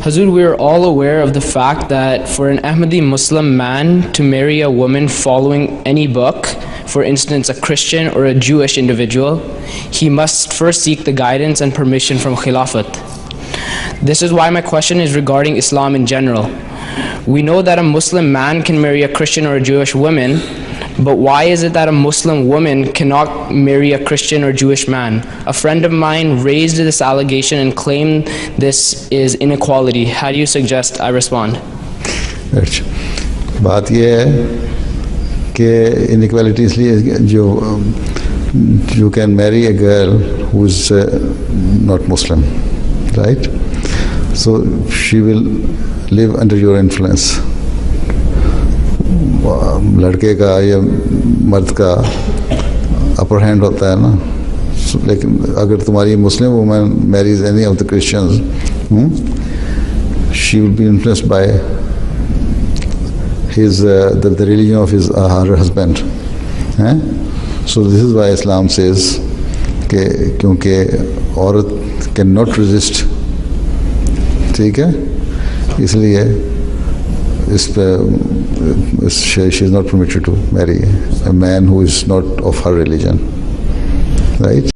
Hazur, we are all aware of the fact that for an Ahmadi Muslim man to marry a woman following any book, for instance a Christian or a Jewish individual, he must first seek the guidance and permission from Khilafat. This is why my question is regarding Islam in general. We know that a Muslim man can marry a Christian or a Jewish woman, but why is it that a Muslim woman cannot marry a Christian or Jewish man? A friend of mine raised this allegation and claimed this is inequality. How do you suggest I respond? बात ये है कि inequality इसलिए जो you can marry a girl who is not Muslim, right? So she will live under your influence. लड़के का या मर्द का अपर हैंड होता है ना, लेकिन अगर तुम्हारी Muslim woman marries any of the Christians, she will be influenced by his the religion of his her husband हैं. So this is why Islam says कि क्योंकि औरत कैन नॉट रेजिस्ट, ठीक है, इसलिए इस पे she is not permitted to marry a man who is not of her religion, right?